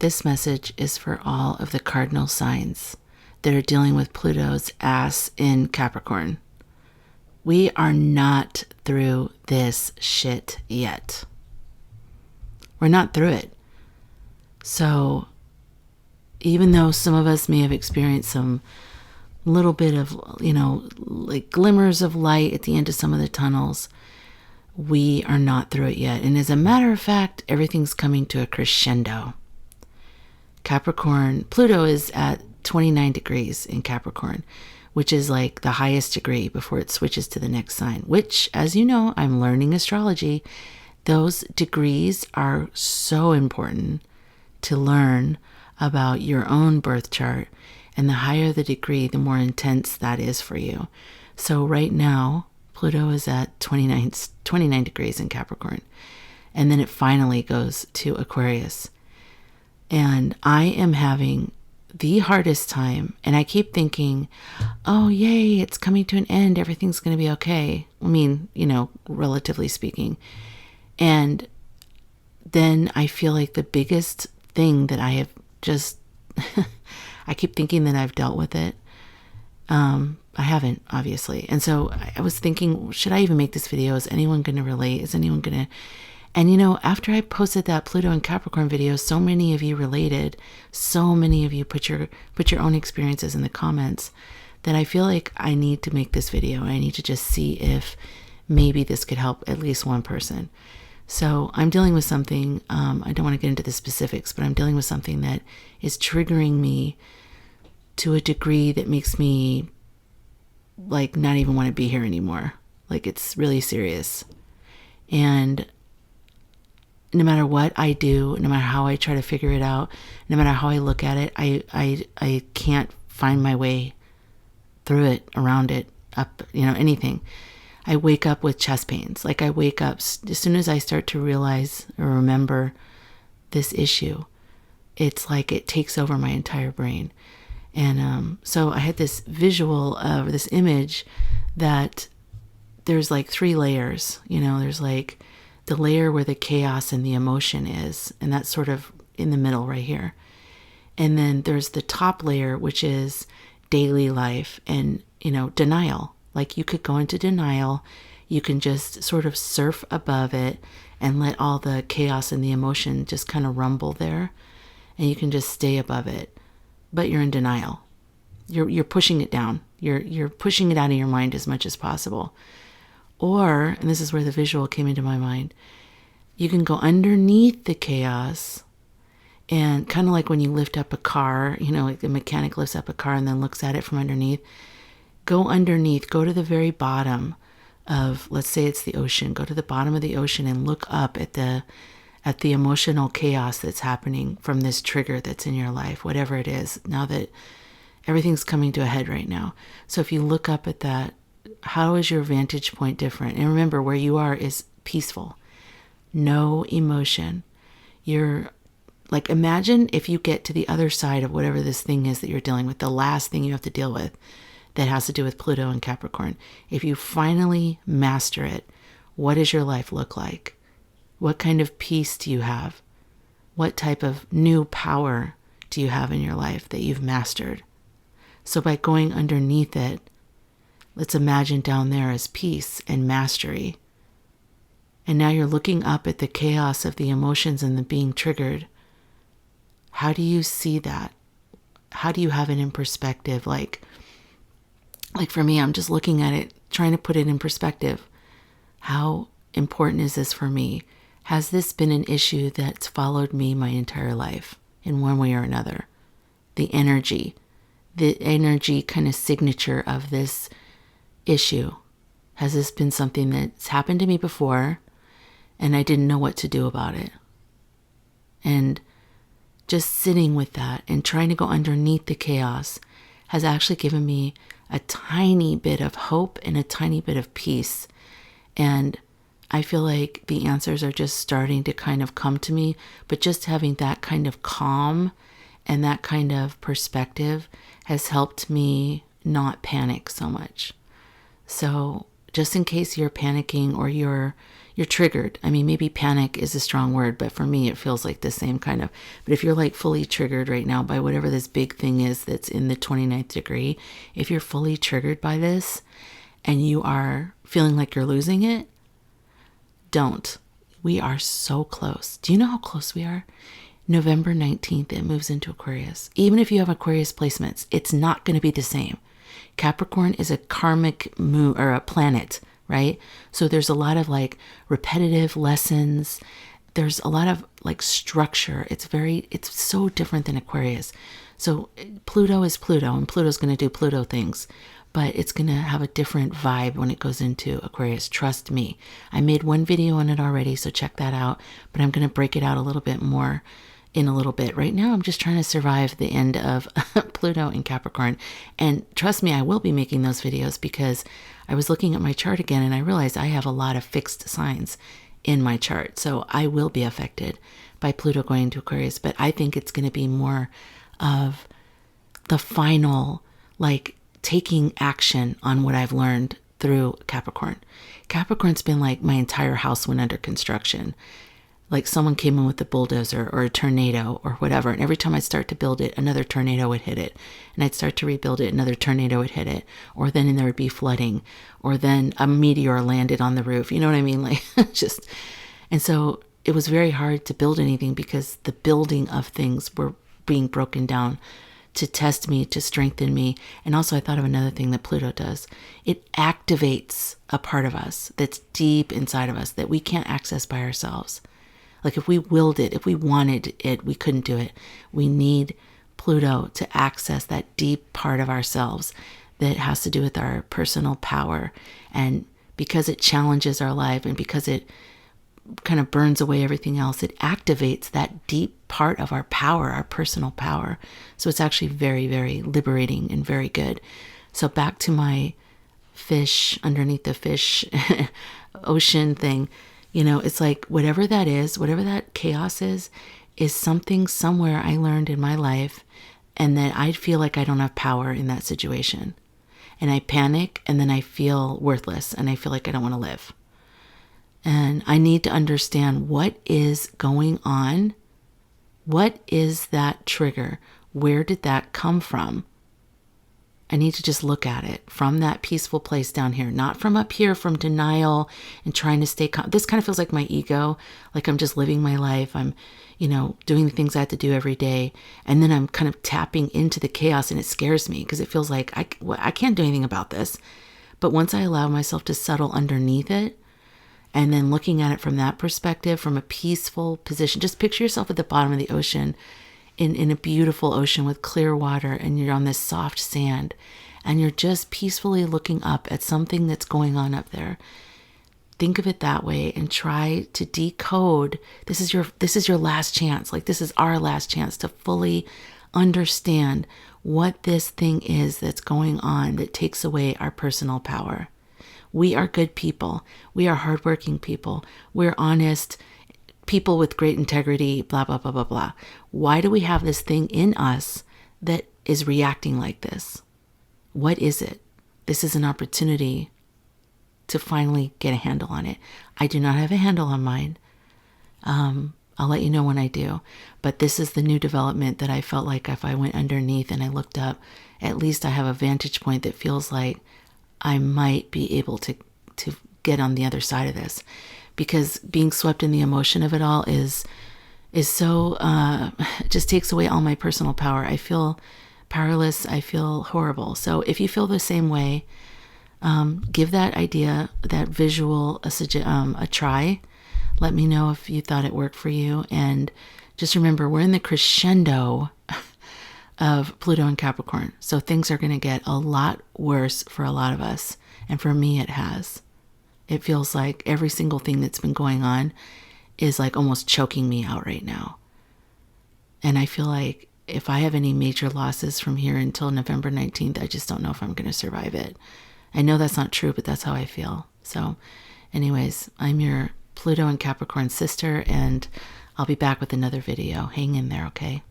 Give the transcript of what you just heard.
This message is for all of the cardinal signs that are dealing with Pluto's ass in Capricorn. We are not through this shit yet. We're not through it. So even though some of us may have experienced some little bit of, like glimmers of light at the end of some of the tunnels, we are not through it yet. And as a matter of fact, everything's coming to a crescendo. Capricorn, Pluto is at 29 degrees in Capricorn, which is like the highest degree before it switches to the next sign, which, as you know, I'm learning astrology. Those degrees are so important to learn about your own birth chart. And the higher the degree, the more intense that is for you. So right now, Pluto is at 29 degrees in Capricorn. And then it finally goes to Aquarius. And I am having the hardest time. And I keep thinking, oh, yay, it's coming to an end. Everything's going to be okay. I mean, relatively speaking. And then I feel like the biggest thing that I have just, I keep thinking that I've dealt with it. I haven't, obviously. And so I was thinking, should I even make this video? Is anyone going to relate? Is anyone going to... And after I posted that Pluto and Capricorn video, so many of you related, so many of you put your own experiences in the comments, that I feel like I need to make this video. I need to just see if maybe this could help at least one person. So I'm dealing with something, I don't want to get into the specifics, but I'm dealing with something that is triggering me to a degree that makes me like not even want to be here anymore. Like it's really serious. And no matter what I do, no matter how I try to figure it out, no matter how I look at it, I can't find my way through it, around it, up, anything. I wake up with chest pains. Like I wake up as soon as I start to realize or remember this issue, it's like it takes over my entire brain. And so I had this visual of this image that there's like 3 layers. There's like the layer where the chaos and the emotion is, and that's sort of in the middle right here. And then there's the top layer, which is daily life and, denial. Like you could go into denial, you can just sort of surf above it and let all the chaos and the emotion just kind of rumble there, and you can just stay above it, but you're in denial. You're pushing it down. You're pushing it out of your mind as much as possible. Or, and this is where the visual came into my mind, you can go underneath the chaos, and kind of like when you lift up a car, like the mechanic lifts up a car and then looks at it from underneath. Go underneath, go to the very bottom of, let's say it's the ocean, go to the bottom of the ocean and look up at the emotional chaos that's happening from this trigger that's in your life, whatever it is, now that everything's coming to a head right now. So if you look up at that, how is your vantage point different? And remember, where you are is peaceful. No emotion. You're like, imagine if you get to the other side of whatever this thing is that you're dealing with, the last thing you have to deal with that has to do with Pluto and Capricorn. If you finally master it, what does your life look like? What kind of peace do you have? What type of new power do you have in your life that you've mastered? So by going underneath it, let's imagine down there as peace and mastery. And now you're looking up at the chaos of the emotions and the being triggered. How do you see that? How do you have it in perspective? Like for me, I'm just looking at it, trying to put it in perspective. How important is this for me? Has this been an issue that's followed me my entire life in one way or another? The energy kind of signature of this issue. Has this been something that's happened to me before and I didn't know what to do about it? And just sitting with that and trying to go underneath the chaos has actually given me a tiny bit of hope and a tiny bit of peace. And I feel like the answers are just starting to kind of come to me, but just having that kind of calm and that kind of perspective has helped me not panic so much. So just in case you're panicking or you're, you're triggered. I mean, maybe panic is a strong word, but for me, it feels like the same kind of. But if you're like fully triggered right now by whatever this big thing is that's in the 29th degree, if you're fully triggered by this and you are feeling like you're losing it, don't. We are so close. Do you know how close we are? November 19th, it moves into Aquarius. Even if you have Aquarius placements, it's not going to be the same. Capricorn is a karmic moon or a planet, right? So there's a lot of like repetitive lessons. There's a lot of like structure. It's so different than Aquarius. So Pluto is Pluto, and Pluto's going to do Pluto things, but it's going to have a different vibe when it goes into Aquarius. Trust me. I made one video on it already, so check that out, but I'm going to break it out a little bit more in a little bit. Right now, I'm just trying to survive the end of Pluto in Capricorn. And trust me, I will be making those videos because I was looking at my chart again and I realized I have a lot of fixed signs in my chart. So I will be affected by Pluto going to Aquarius, but I think it's going to be more of the final, like taking action on what I've learned through Capricorn. Capricorn's been like my entire house went under construction. Like someone came in with a bulldozer or a tornado or whatever. And every time I'd start to build it, another tornado would hit it. And I'd start to rebuild it, another tornado would hit it. Or then there would be flooding. Or then a meteor landed on the roof. You know what I mean? Like just, and so it was very hard to build anything because the building of things were being broken down to test me, to strengthen me. And also I thought of another thing that Pluto does. It activates a part of us that's deep inside of us that we can't access by ourselves. Like if we willed it, if we wanted it, we couldn't do it. We need Pluto to access that deep part of ourselves that has to do with our personal power. And because it challenges our life and because it kind of burns away everything else, it activates that deep part of our power, our personal power. So it's actually very, very liberating and very good. So back to my fish underneath the fish ocean thing. You know, it's like whatever that is, whatever that chaos is something somewhere I learned in my life and that I feel like I don't have power in that situation. And I panic and then I feel worthless and I feel like I don't want to live. And I need to understand what is going on. What is that trigger? Where did that come from? I need to just look at it from that peaceful place down here, not from up here, from denial and trying to stay calm. This kind of feels like my ego, like I'm just living my life. I'm, doing the things I have to do every day. And then I'm kind of tapping into the chaos and it scares me because it feels like I can't do anything about this. But once I allow myself to settle underneath it and then looking at it from that perspective, from a peaceful position, just picture yourself at the bottom of the ocean in a beautiful ocean with clear water and you're on this soft sand and you're just peacefully looking up at something that's going on up there. Think of it that way and try to decode. This is your last chance. Like this is our last chance to fully understand what this thing is that's going on that takes away our personal power. We are good people. We are hardworking people. We're honest people with great integrity, blah, blah, blah, blah, blah. Why do we have this thing in us that is reacting like this? What is it? This is an opportunity to finally get a handle on it. I do not have a handle on mine. I'll let you know when I do. But this is the new development that I felt like if I went underneath and I looked up, at least I have a vantage point that feels like I might be able to get on the other side of this. Because being swept in the emotion of it all is so, just takes away all my personal power. I feel powerless. I feel horrible. So if you feel the same way, give that idea, that visual, a try. Let me know if you thought it worked for you. And just remember, we're in the crescendo of Pluto and Capricorn. So things are going to get a lot worse for a lot of us. And for me, it has. It feels like every single thing that's been going on is like almost choking me out right now. And I feel like if I have any major losses from here until November 19th, I just don't know if I'm going to survive it. I know that's not true, but that's how I feel. So anyways, I'm your Pluto and Capricorn sister, and I'll be back with another video. Hang in there, okay?